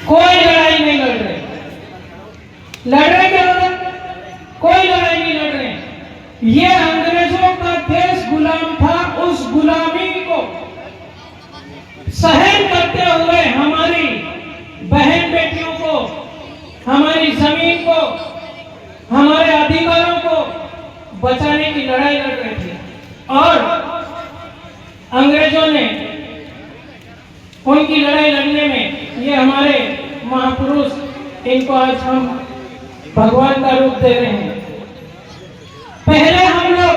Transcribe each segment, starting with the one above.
कोई लड़ाई नहीं लड़ रहे। लड़ रहे क्या लोग? कोई लड़ाई नहीं लड़ रहे। ये अंग्रेजों का देश गुलाम था, उस गुलामी को सहन करते हुए हमारी बहन बेटियों को, हमारी जमीन को, हमारे अधिकारों को बचाने की लड़ाई लड़ रहे थे। और अंग्रेजों ने उनकी लड़ाई लड़ने में ये हमारे महापुरुष, इनको आज हम भगवान का रूप दे रहे हैं। पहले हम लोग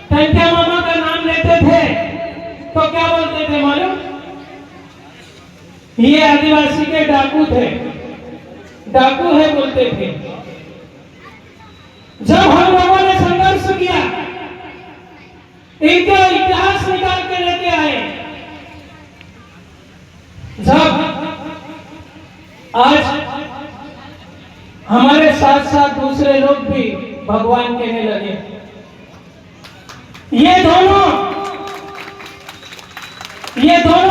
टंट्या मामा का नाम लेते थे तो क्या बोलते थे मालूम? ये आदिवासी के डाकू थे, डाकू है बोलते थे। जब हम लोगों ने संघर्ष किया, इनका इतिहास निकाल के लेके आए, जब आज हमारे साथ साथ दूसरे लोग भी भगवान कहने लगे, ये दोनों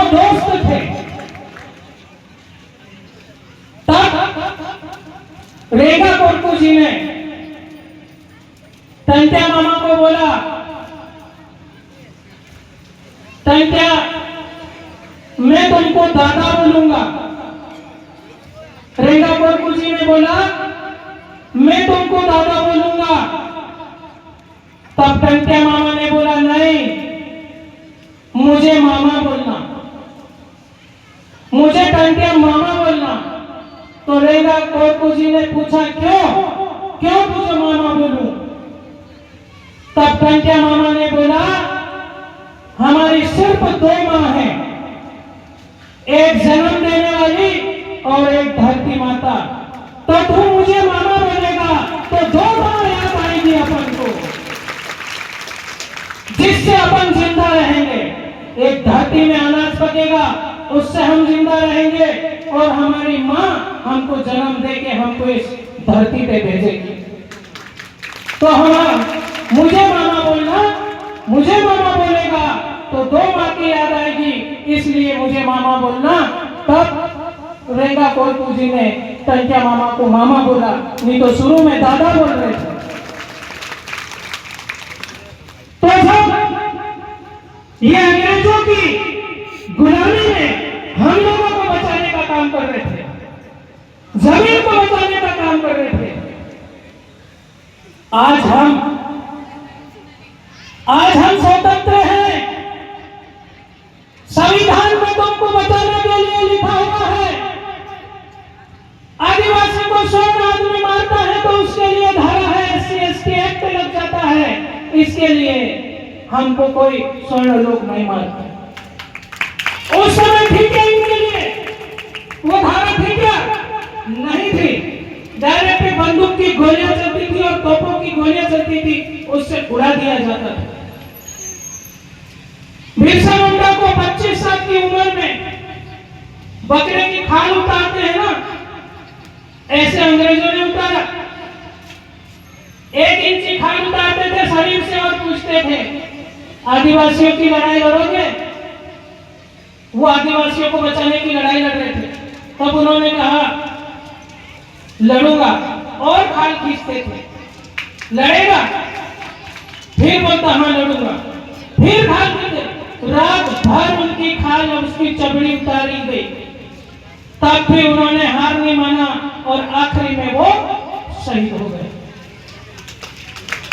दोस्त थे। तब रेगा कोरकू जी ने टंट्या मामा को बोला, टंट्या मैं तुमको दादा बोलूंगा। रेगा कोरकू जी ने बोला मैं तुमको दादा बोलूंगा। तब टंट्या मामा ने बोला नहीं, मुझे मामा बोलना, मुझे टंट्या मामा बोलना। तो रेगा कोरकू जी ने पूछा क्यों तुझे मामा बोलूं? तब टंट्या मामा ने बोला हमारी सिर्फ दो माँ है, एक जन्म देने वाली और एक धरती माता। तो तू मुझे मामा बोलेगा तो दो माँ याद आएगी अपन को, जिससे अपन जिंदा रहेंगे। एक धरती में अनाज पकेगा, उससे हम जिंदा रहेंगे, और हमारी माँ हमको जन्म देके हमको इस धरती पे भेजेगी। तो मुझे मामा बोलना, मुझे मामा बोलेगा तो दो माँ की याद आएगी, इसलिए मुझे मामा बोलना। तब रेगा कोरकू जी ने टंट्या मामा को मामा बोला, नहीं तो शुरू में दादा बोल रहे थे। तो जब ये अंग्रेजों की गुलामी में हम लोगों को बचाने का काम कर रहे थे, जमीन को बचाने का काम कर रहे थे, आज हम स्वतंत्र हैं। संविधान में तुमको बचाने के लिए लिखा हुआ है, आदिवासी को 100 आदमी मारता है तो उसके लिए धारा है, SC/ST एक्ट लग जाता है। इसके लिए हमको कोई 100 लोग नहीं मारते। उस समय ठीक है, इनके लिए वो धारा थी क्या? नहीं थी। डायरेक्ट बंदूक की गोलियां चलती थी और तोपों की गोलियां चलती थी, उससे उड़ा दिया जाता था। बिरसा मुंडा को 25 साल की उम्र में बकरे की खाल उतारते हैं ना, ऐसे अंग्रेजों ने उतारा। 1 इंच खाल उतारते थे शरीर से और पूछते थे आदिवासियों की लड़ाई लड़ोगे? वो आदिवासियों को बचाने की लड़ाई लड़ रहे थे। तब उन्होंने कहा लड़ूंगा, और खाल खींचते थे। लड़ेगा? फिर बोलता हाँ लड़ूंगा, फिर खाल खींचते। रात भर उनकी खाल और उसकी चमड़ी उतारी गई, तब भी उन्होंने हार नहीं माना और आखिरी में वो शहीद हो गए।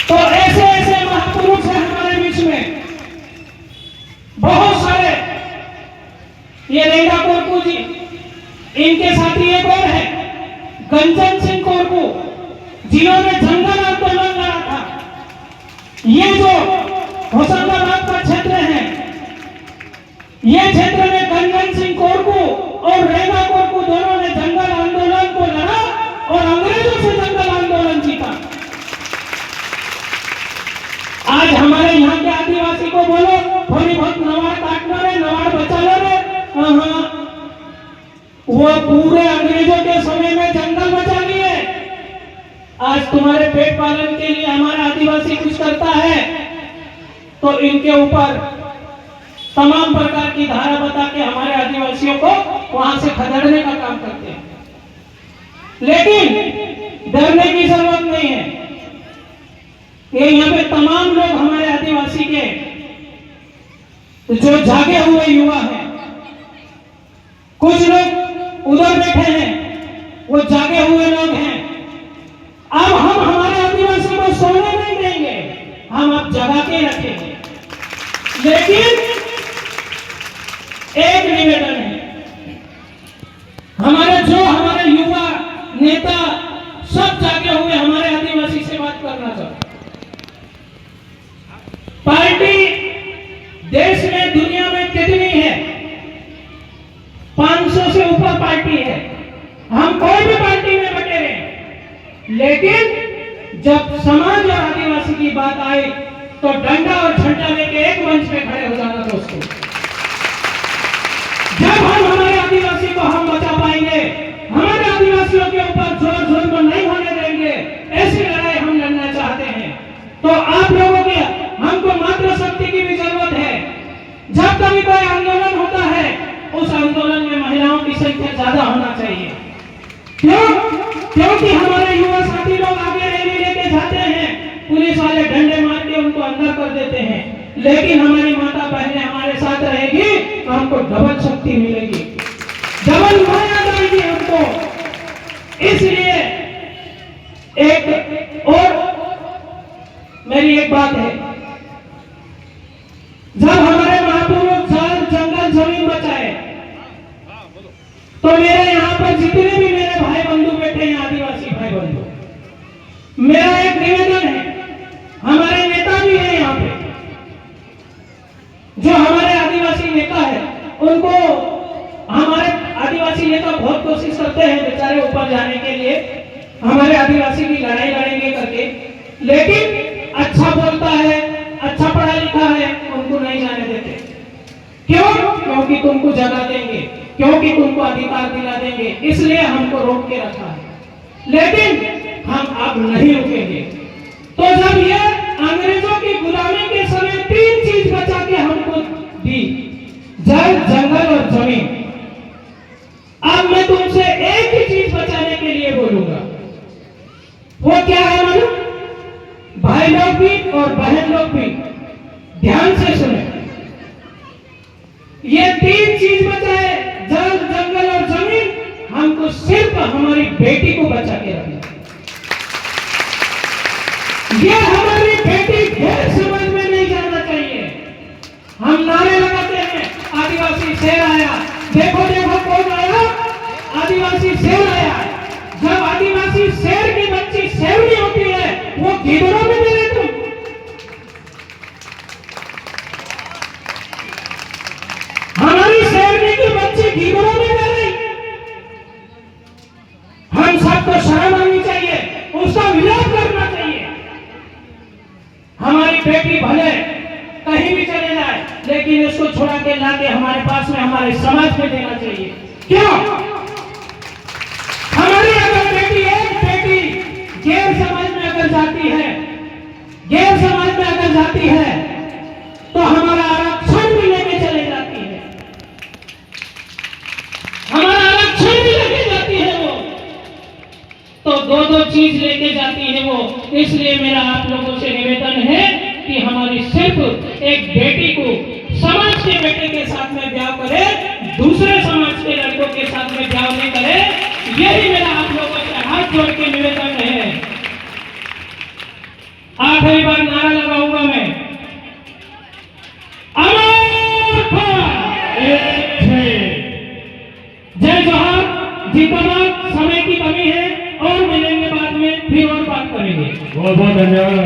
तो ऐसे महापुरुष हैं हमारे बीच में, बहुत सारे। ये रेगा कोरकू जी, इनके साथी एक और है गंजन सिंह कोरकू, जिन्होंने जंगल आंदोलन लड़ा था। ये जो होशंगाबाद का क्षेत्र है, ये क्षेत्र में गंजन सिंह कोरकू और रेगा कोरकू दोनों ने जंगल आंदोलन को लड़ा और अंग्रेजों से जंगल आंदोलन जीता। आज हमारे यहाँ के आदिवासी को बोलो थोड़ी बहुत नवाड़ काटना रे, नवाड़ बचा लो रे, वो पूरे अंग्रेजों के समय में जंगल बचा लिए। आज तुम्हारे पेट पालन के लिए हमारा आदिवासी कुछ करता है तो इनके ऊपर तमाम प्रकार की धारा बता के हमारे आदिवासियों को वहां से खदेड़ने का काम करते हैं। लेकिन डरने की जरूरत नहीं है। ये यहाँ पे तमाम लोग हमारे आदिवासी के जो जागे हुए युवा हैं, कुछ लोग उधर बैठे हैं, वो जागे हुए लोग हैं। अब हम हमारे आदिवासी को सोने नहीं देंगे, हम अब जगा के रखेंगे। लेकिन एक निवेदन है, हमारे युवा नेता सब जागे हुए हमारे आदिवासी से बात करना चाहते। पार्टी देश में दुनिया में कितनी है? 500 से ऊपर पार्टी है। हम कोई भी पार्टी में बटे रहे, लेकिन जब समाज और आदिवासी की बात आए तो डंडा और झंडा लेके एक मंच पे खड़े हो जाना दोस्तों। जब हम हमारे आदिवासी को हम बचा पाएंगे, हमारे आदिवासियों के ऊपर जोर जोर को नहीं होने देंगे, ऐसी लड़ाई हम लड़ना चाहते हैं। तो आप लोगों की हमको मात्र शक्ति की भी जरूरत है। जब कभी कोई आंदोलन होता है, उस आंदोलन में महिलाओं की संख्या ज्यादा होना चाहिए। क्यों? क्योंकि हमारे युवा साथी लोग आगे रैली लेके जाते हैं, पुलिस वाले डंडे मार के उनको अंदर कर देते हैं, लेकिन हमारी माता बहनें हमारे साथ रहेगी तो हमको डबल शक्ति मिलेगी, डबल माया जाएगी हमको। इसलिए एक और मेरी एक बात है, जब हमारे महापुरुष जंगल जमीन बचाए, तो मेरे यहाँ पर जितने भी मेरे भाई बंधु बैठे हैं, आदिवासी भाई बंधु, मेरा एक निवेदन है, हमारे नेता भी हैं यहाँ पे, जो हमारे आदिवासी नेता है, उनको हमारे आदिवासी नेता बहुत कोशिश करते हैं बेचारे ऊपर जाने के लिए, हमारे आदिवासी की लड़ाई लड़ेंगे करके, लेकिन अच्छा बोलता है, अच्छा पढ़ा लिखा है, उनको नहीं जाने देते। क्यों? क्योंकि तुमको जगा देंगे, क्योंकि तुमको अधिकार दिला देंगे, इसलिए हमको रोक के रखा है। लेकिन हम अब नहीं रुकेंगे। तो जब ये अंग्रेजों की गुलामी के समय 3 चीज बचा के हमको दी, जल, जंगल और जमीन, अब मैं तुमसे एक ही चीज बचाने के लिए बोलूंगा। वो क्या है मालूम? भाई लोग भी और बहन लोग भी ध्यान से सुने, ये 3 चीज बचाए, जल, जंगल और जमीन, हमको सिर्फ हमारी बेटी को बचा के रखना। ये हमारी बेटी गैर समझ में नहीं जाना चाहिए। हम नारे लगाते हैं, आदिवासी शेर आया, देखो देखो कौन आया, आदिवासी शेर आया। जब आदिवासी शेर की बच्ची शेरनी होती है, वो गिदड़ों में दे तुम। हमारी शेरनी की बच्ची गिदड़ों में दे रही, हम सबको शर्म आनी चाहिए, उसका विरोध करना चाहिए। हमारी बेटी भले कहीं भी चले जाए, लेकिन उसको छुड़ा के लाके हमारे पास में, हमारे समाज में देना चाहिए। क्यों? हमारी अगर बेटी, एक बेटी गैर समाज में अगर जाती है, गैर समाज में अगर जाती है, तो हमारा आरक्षण भी लेके चले जाती है, हमारा आरक्षण भी लेके जाती है वो, तो 2-2 चीज लेके जाती है वो। इसलिए मेरा आप लोगों से निवेदन है कि हमारी सिर्फ एक बेटी को समाज के बेटे के साथ में ब्याह करे, दूसरे समाज के लड़कों के साथ में ब्याह नहीं करे। यही मेरा आप लोगों से हाथ जोड़ के निवेदन है। आखिरी बार नारा लगाऊंगा मैं, जय जोहार, जिंदाबाद। समय की कमी है और मिलेंगे बाद में, फिर और बात करेंगे। बहुत बहुत धन्यवाद।